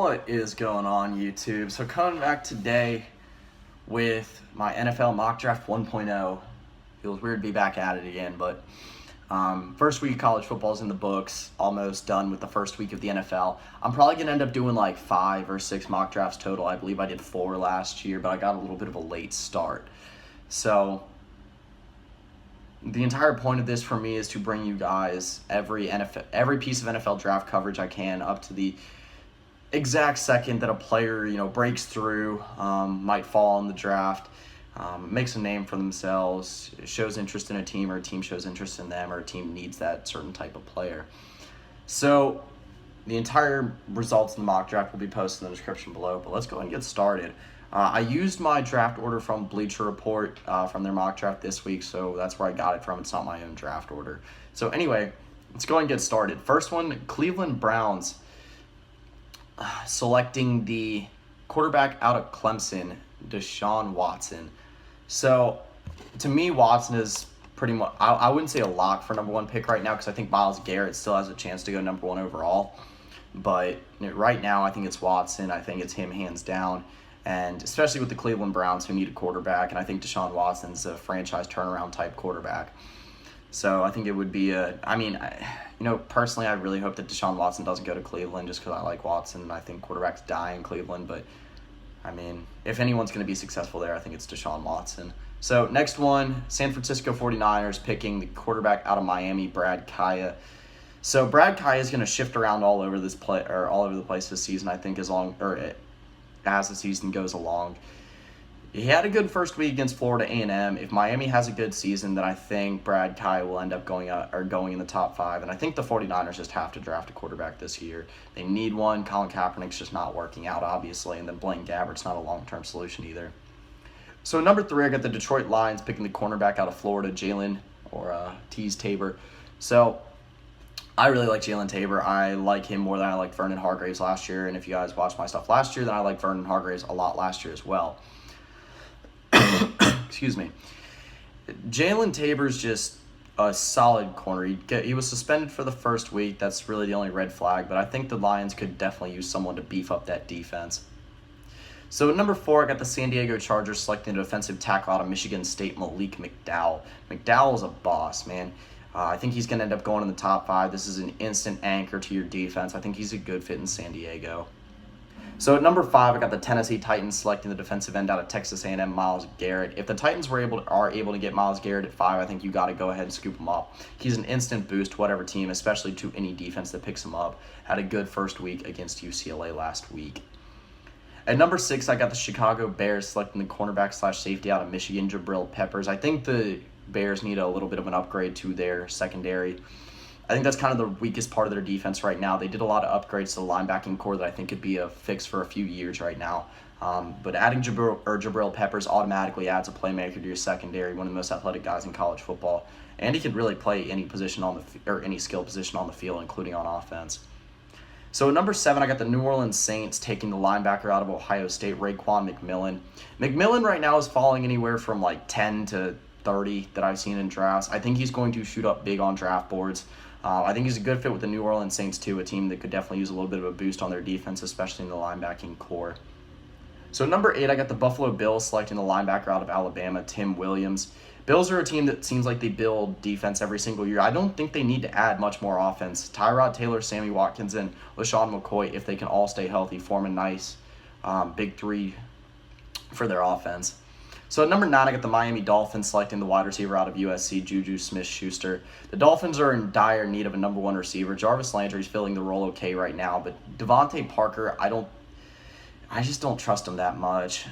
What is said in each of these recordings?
What is going on, YouTube? So coming back today with my NFL mock draft 1.0. Feels weird to be back at it again, but first week of college football is in the books. Almost done with the first week of the NFL. I'm probably going to end up doing like 5 or 6 mock drafts total. I believe I did 4 last year, but I got a little bit of a late start. So the entire point of this for me is to bring you guys every piece of NFL draft coverage I can up to the exact second that a player, breaks through, might fall in the draft, makes a name for themselves, shows interest in a team, or a team shows interest in them, or a team needs that certain type of player. So the entire results in the mock draft will be posted in the description below, but let's go ahead and get started. I used my draft order from Bleacher Report from their mock draft this week, so that's where I got it from. It's not my own draft order. So anyway, let's go ahead and get started. First one, Cleveland Browns selecting the quarterback out of Clemson, Deshaun Watson. So to me, Watson is pretty much, I wouldn't say a lock for number 1 pick right now because I think Myles Garrett still has a chance to go number 1 overall. But right now, I think it's Watson. I think it's him hands down. And especially with the Cleveland Browns who need a quarterback, and I think Deshaun Watson's a franchise turnaround type quarterback. So I think it would be personally, I really hope that Deshaun Watson doesn't go to Cleveland just because I like Watson. I think quarterbacks die in Cleveland, but if anyone's going to be successful there, I think it's Deshaun Watson. So next one, San Francisco 49ers picking the quarterback out of Miami, Brad Kaaya. So Brad Kaaya is going to shift around all over the place this season, I think, as the season goes along. He had a good first week against Florida A&M. If Miami has a good season, then I think Brad Kaaya will end up going in the top 5. And I think the 49ers just have to draft a quarterback this year. They need one. Colin Kaepernick's just not working out, obviously. And then Blaine Gabbert's not a long-term solution either. So number 3, I got the Detroit Lions picking the cornerback out of Florida, Jalen, or Teez Tabor. So I really like Jalen Tabor. I like him more than I liked Vernon Hargreaves last year. And if you guys watched my stuff last year, then I liked Vernon Hargreaves a lot last year as well. Excuse me. Jalen Tabor's just a solid corner. He was suspended for the first week. That's really the only red flag. But I think the Lions could definitely use someone to beef up that defense. So at number 4, I got the San Diego Chargers selecting a defensive tackle out of Michigan State, Malik McDowell. McDowell is a boss, man. I think he's going to end up going in the top 5. This is an instant anchor to your defense. I think he's a good fit in San Diego. So at number 5, I got the Tennessee Titans selecting the defensive end out of Texas A&M, Myles Garrett. If the Titans are able to get Myles Garrett at 5, I think you got to go ahead and scoop him up. He's an instant boost to whatever team, especially to any defense that picks him up. Had a good first week against UCLA last week. At number 6, I got the Chicago Bears selecting the cornerback/safety out of Michigan, Jabrill Peppers. I think the Bears need a little bit of an upgrade to their secondary. I think that's kind of the weakest part of their defense right now. They did a lot of upgrades to the linebacking core that I think could be a fix for a few years right now. But adding Jabrill Peppers automatically adds a playmaker to your secondary, one of the most athletic guys in college football. And he could really play any position any skill position on the field, including on offense. So at number 7, I got the New Orleans Saints taking the linebacker out of Ohio State, Raekwon McMillan. McMillan right now is falling anywhere from like 10 to 30 that I've seen in drafts. I think he's going to shoot up big on draft boards. I think he's a good fit with the New Orleans Saints too, a team that could definitely use a little bit of a boost on their defense, especially in the linebacking core. So number 8, I got the Buffalo Bills selecting the linebacker out of Alabama, Tim Williams. Bills are a team that seems like they build defense every single year. I don't think they need to add much more offense. Tyrod Taylor, Sammy Watkins, and LaShawn McCoy, if they can all stay healthy, form a nice big 3 for their offense. So at number 9, I got the Miami Dolphins selecting the wide receiver out of USC, Juju Smith-Schuster. The Dolphins are in dire need of a number 1 receiver. Jarvis Landry's filling the role okay right now, but Devontae Parker, I just don't trust him that much.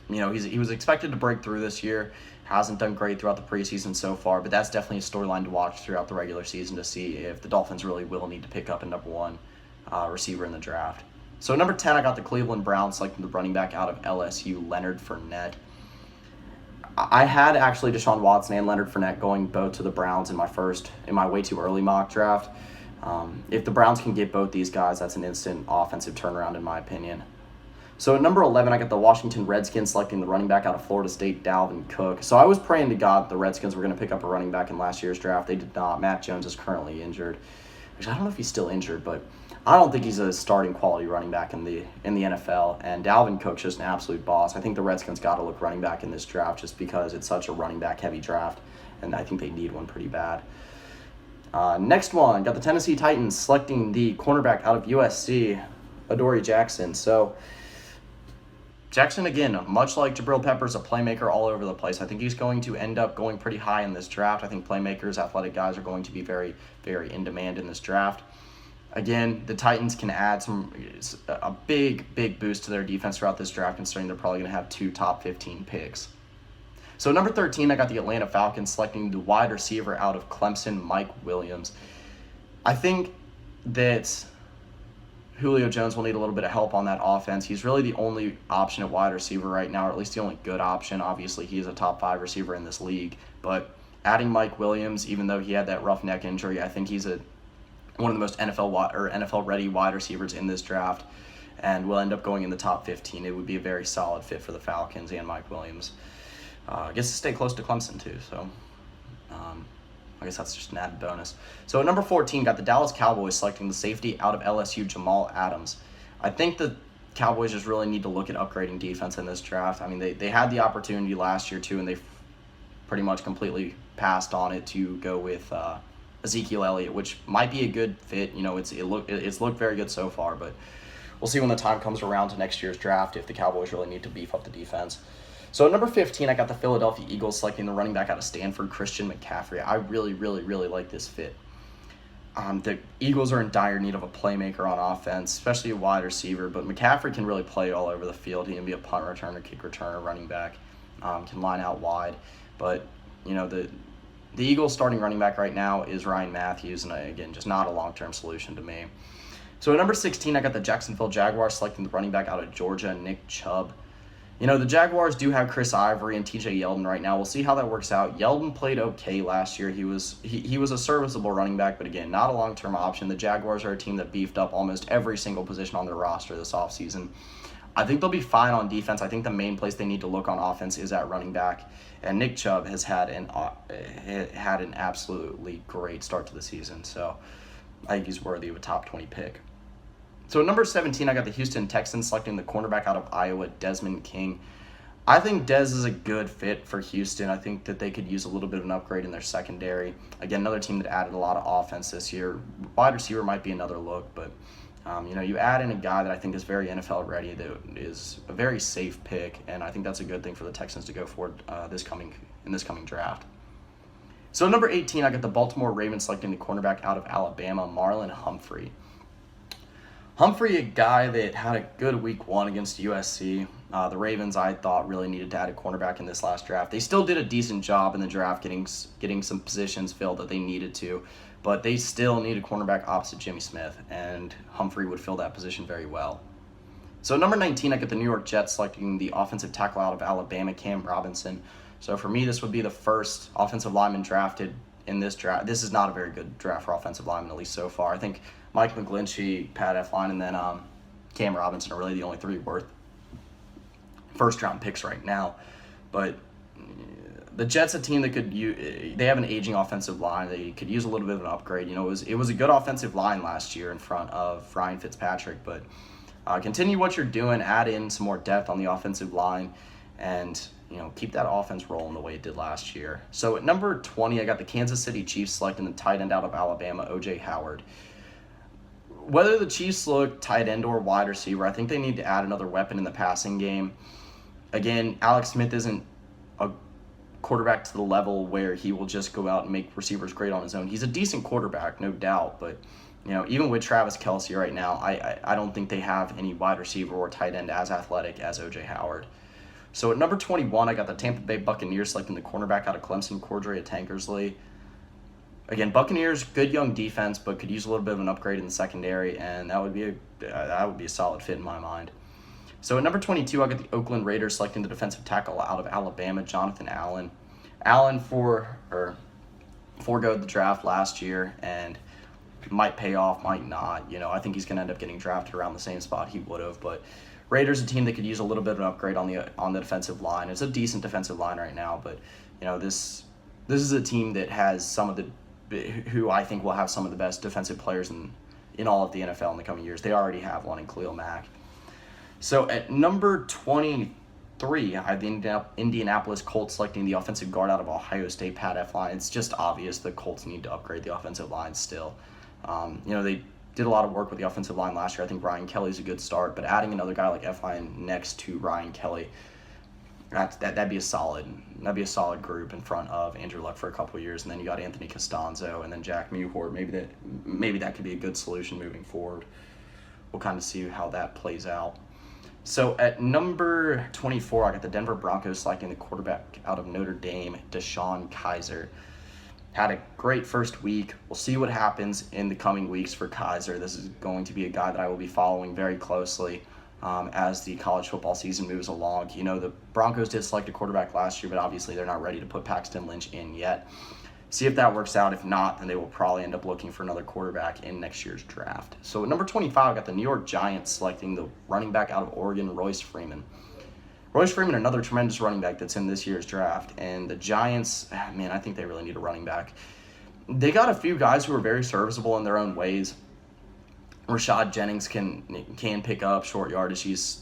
He was expected to break through this year. Hasn't done great throughout the preseason so far, but that's definitely a storyline to watch throughout the regular season to see if the Dolphins really will need to pick up a number 1 receiver in the draft. So at number 10, I got the Cleveland Browns selecting the running back out of LSU, Leonard Fournette. I had actually Deshaun Watson and Leonard Fournette going both to the Browns in my way too early mock draft. If the Browns can get both these guys, that's an instant offensive turnaround in my opinion. So at number 11, I got the Washington Redskins selecting the running back out of Florida State, Dalvin Cook. So I was praying to God the Redskins were going to pick up a running back in last year's draft. They did not. Matt Jones is currently injured. Which I don't know if he's still injured, but I don't think he's a starting quality running back in the NFL. And Dalvin Cook's just an absolute boss. I think the Redskins got to look running back in this draft just because it's such a running back heavy draft, and I think they need one pretty bad. Next one, got the Tennessee Titans selecting the cornerback out of USC, Adoree Jackson. So Jackson, again, much like Jabrill Peppers, a playmaker all over the place. I think he's going to end up going pretty high in this draft. I think playmakers, athletic guys are going to be very, very in demand in this draft. Again, the Titans can add a big boost to their defense throughout this draft, considering they're probably going to have 2 top 15 picks. So number 13, I got the Atlanta Falcons selecting the wide receiver out of Clemson, Mike Williams. I think that Julio Jones will need a little bit of help on that offense. He's really the only option at wide receiver right now, or at least the only good option. Obviously, he is a top 5 receiver in this league, but adding Mike Williams, even though he had that rough neck injury, I think he's one of the most NFL-ready wide receivers in this draft, and will end up going in the top 15. It would be a very solid fit for the Falcons and Mike Williams. Gets to stay close to Clemson, too, so I guess that's just an added bonus. So at number 14, got the Dallas Cowboys selecting the safety out of LSU, Jamal Adams. I think the Cowboys just really need to look at upgrading defense in this draft. I mean, they had the opportunity last year, too, and they pretty much completely passed on it to go with Ezekiel Elliott, which might be a good fit. You know, it's looked very good so far, but we'll see when the time comes around to next year's draft if the Cowboys really need to beef up the defense. So at number 15, I got the Philadelphia Eagles selecting the running back out of Stanford, Christian McCaffrey. I really like this fit. The Eagles are in dire need of a playmaker on offense, especially a wide receiver, but McCaffrey can really play all over the field. He can be a punt returner, kick returner, running back, can line out wide. But, you know, the Eagles' starting running back right now is Ryan Matthews, and again, just not a long-term solution to me. So at number 16, I got the Jacksonville Jaguars selecting the running back out of Georgia, Nick Chubb. You know, the Jaguars do have Chris Ivory and TJ Yeldon right now. We'll see how that works out. Yeldon played okay last year. He was a serviceable running back, but again, not a long-term option. The Jaguars are a team that beefed up almost every single position on their roster this offseason. I think they'll be fine on defense. I think the main place they need to look on offense is at running back. And Nick Chubb has had an absolutely great start to the season. So I think he's worthy of a top 20 pick. So at number 17, I got the Houston Texans selecting the cornerback out of Iowa, Desmond King. I think Dez is a good fit for Houston. I think that they could use a little bit of an upgrade in their secondary. Again, another team that added a lot of offense this year. Wide receiver might be another look, but you know, you add in a guy that I think is very NFL ready, that is a very safe pick, and I think that's a good thing for the Texans to go forward in this coming draft. So number 18, I got the Baltimore Ravens selecting the cornerback out of Alabama, Marlon Humphrey. Humphrey, a guy that had a good week 1 against USC. The Ravens, I thought, really needed to add a cornerback in this last draft. They still did a decent job in the draft getting some positions filled that they needed to, but they still need a cornerback opposite Jimmy Smith, and Humphrey would fill that position very well. So number 19, I get the New York Jets selecting the offensive tackle out of Alabama, Cam Robinson. So for me, this would be the first offensive lineman drafted in this draft. This is not a very good draft for offensive linemen, at least so far. I think Mike McGlinchey, Pat Elflein, and then Cam Robinson are really the only 3 worth first-round picks right now. But the Jets, a team that they have an aging offensive line. They could use a little bit of an upgrade. You know, it was a good offensive line last year in front of Ryan Fitzpatrick, but continue what you're doing, add in some more depth on the offensive line, and you know, keep that offense rolling the way it did last year. So at number 20, I got the Kansas City Chiefs selecting the tight end out of Alabama, O.J. Howard. Whether the Chiefs look tight end or wide receiver, I think they need to add another weapon in the passing game. Again, Alex Smith isn't a quarterback to the level where he will just go out and make receivers great on his own. He's a decent quarterback, no doubt, but you know, even with Travis Kelce right now, I don't think they have any wide receiver or tight end as athletic as O.J. Howard. So at number 21, I got the Tampa Bay Buccaneers selecting the cornerback out of Clemson, Cordrea Tankersley. Again, Buccaneers, good young defense, but could use a little bit of an upgrade in the secondary, and that would be a solid fit in my mind. So at number 22, I got the Oakland Raiders selecting the defensive tackle out of Alabama, Jonathan Allen. Allen foregoed the draft last year, and might pay off, might not. You know, I think he's going to end up getting drafted around the same spot he would have, but Raiders, a team that could use a little bit of an upgrade on the defensive line. It's a decent defensive line right now, but you know, this is a team that has who I think will have some of the best defensive players in in all of the NFL in the coming years. They already have one in Khalil Mack. So at number 23, I have the Indianapolis Colts selecting the offensive guard out of Ohio State, Pat Elflein. It's just obvious the Colts need to upgrade the offensive line still. They did a lot of work with the offensive line last year. I think Ryan Kelly's a good start, but adding another guy like Elflein next to Ryan Kelly, that'd be a solid group in front of Andrew Luck for a couple of years, and then you got Anthony Costanzo and then Jack Mewhort. Maybe that could be a good solution moving forward. We'll kind of see how that plays out. So at number 24, I got the Denver Broncos selecting the quarterback out of Notre Dame, Deshaun Kaiser. Had a great first week. We'll see what happens in the coming weeks for Kaiser. This is going to be a guy that I will be following very closely as the college football season moves along. The Broncos did select a quarterback last year, but obviously they're not ready to put Paxton Lynch in yet. See if that works out. If not, then they will probably end up looking for another quarterback in next year's draft. So at number 25, I got the New York Giants selecting the running back out of Oregon, Royce Freeman. Royce Freeman, another tremendous running back that's in this year's draft. And the Giants, I think they really need a running back. They got a few guys who are very serviceable in their own ways. Rashad Jennings can pick up short yardage. He's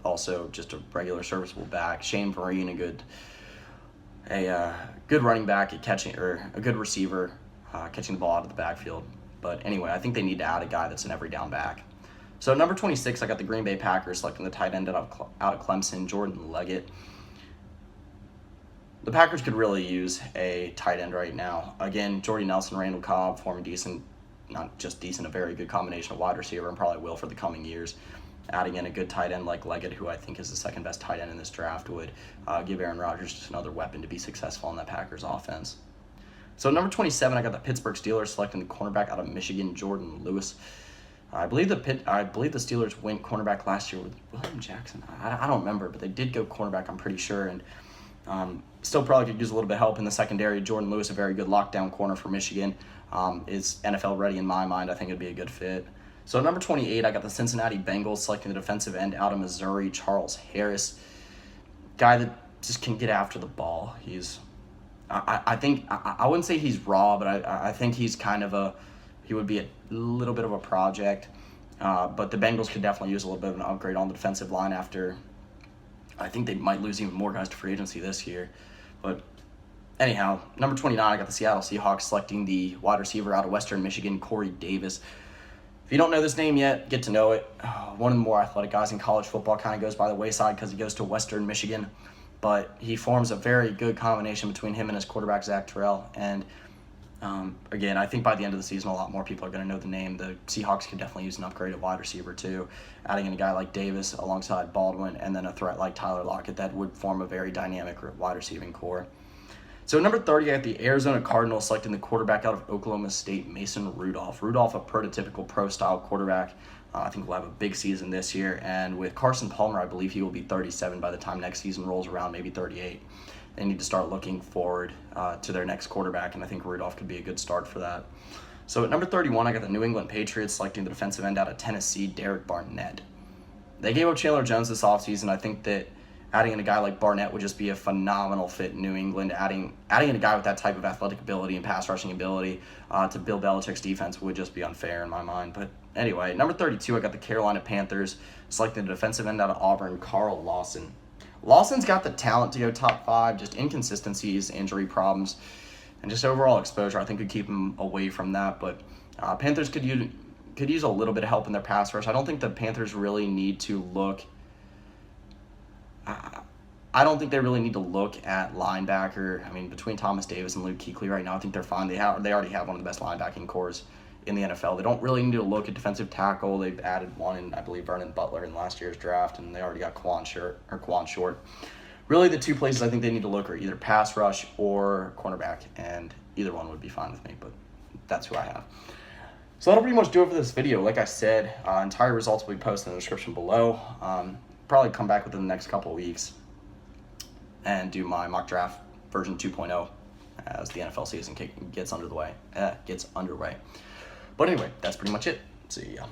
also just a regular serviceable back. Shane Vereen, a good running back at catching, or a good receiver catching the ball out of the backfield. But anyway, I think they need to add a guy that's an every down back. So number 26, I got the Green Bay Packers selecting the tight end out of Clemson, Jordan Leggett. The Packers could really use a tight end right now. Again, Jordy Nelson, Randall Cobb form a decent, not just decent, a very good combination of wide receiver, and probably will for the coming years. Adding in a good tight end like Leggett, who I think is the second best tight end in this draft, would give Aaron Rodgers just another weapon to be successful in that Packers offense. So number 27, I got the Pittsburgh Steelers selecting the cornerback out of Michigan, Jordan Lewis. I believe the Steelers went cornerback last year with William Jackson. I don't remember, but they did go cornerback, I'm pretty sure, and still probably could use a little bit of help in the secondary. Jordan Lewis, a very good lockdown corner for Michigan, is NFL ready in my mind. I think it'd be a good fit. So number 28, I got the Cincinnati Bengals selecting the defensive end out of Missouri, Charles Harris. Guy that just can get after the ball. I think I wouldn't say he's raw, but I think he's he would be a little bit of a project. But the Bengals could definitely use a little bit of an upgrade on the defensive line after. I think they might lose even more guys to free agency this year. But anyhow, number 29, I got the Seattle Seahawks selecting the wide receiver out of Western Michigan, Corey Davis. If you don't know this name yet, get to know it. One of the more athletic guys in college football, kind of goes by the wayside because he goes to Western Michigan. But he forms a very good combination between him and his quarterback, Zach Terrell. And again, I think by the end of the season, a lot more people are going to know the name. The Seahawks could definitely use an upgraded wide receiver too. Adding in a guy like Davis alongside Baldwin, and then a threat like Tyler Lockett, that would form a very dynamic wide receiving core. So number 30, I got the Arizona Cardinals selecting the quarterback out of Oklahoma State, Mason Rudolph. Rudolph, a prototypical pro-style quarterback. I think we'll have a big season this year. And with Carson Palmer, I believe he will be 37 by the time next season rolls around, maybe 38. They need to start looking forward to their next quarterback, and I think Rudolph could be a good start for that. So at number 31, I got the New England Patriots selecting the defensive end out of Tennessee, Derek Barnett. They gave up Chandler Jones this offseason. I think that adding in a guy like Barnett would just be a phenomenal fit in New England. Adding in a guy with that type of athletic ability and pass rushing ability to Bill Belichick's defense would just be unfair in my mind. But anyway, number 32, I got the Carolina Panthers selecting the defensive end out of Auburn, Carl Lawson. Lawson's got the talent to go top 5, just inconsistencies, injury problems, and just overall exposure I think would keep him away from that. But Panthers could use a little bit of help in their pass rush. I don't think the Panthers really need to look I don't think they really need to look at linebacker. I mean, between Thomas Davis and Luke Kuechly right now, I think they're fine. They already have one of the best linebacking cores in the NFL. They don't really need to look at defensive tackle. They've added one in, I believe, Vernon Butler in last year's draft, and they already got Quan Short. Really, the two places I think they need to look are either pass rush or cornerback, and either one would be fine with me, but that's who I have. So that'll pretty much do it for this video. Like I said, entire results will be posted in the description below. Probably come back within the next couple of weeks and do my mock draft version 2.0 as the NFL season gets underway. But anyway, that's pretty much it. See ya.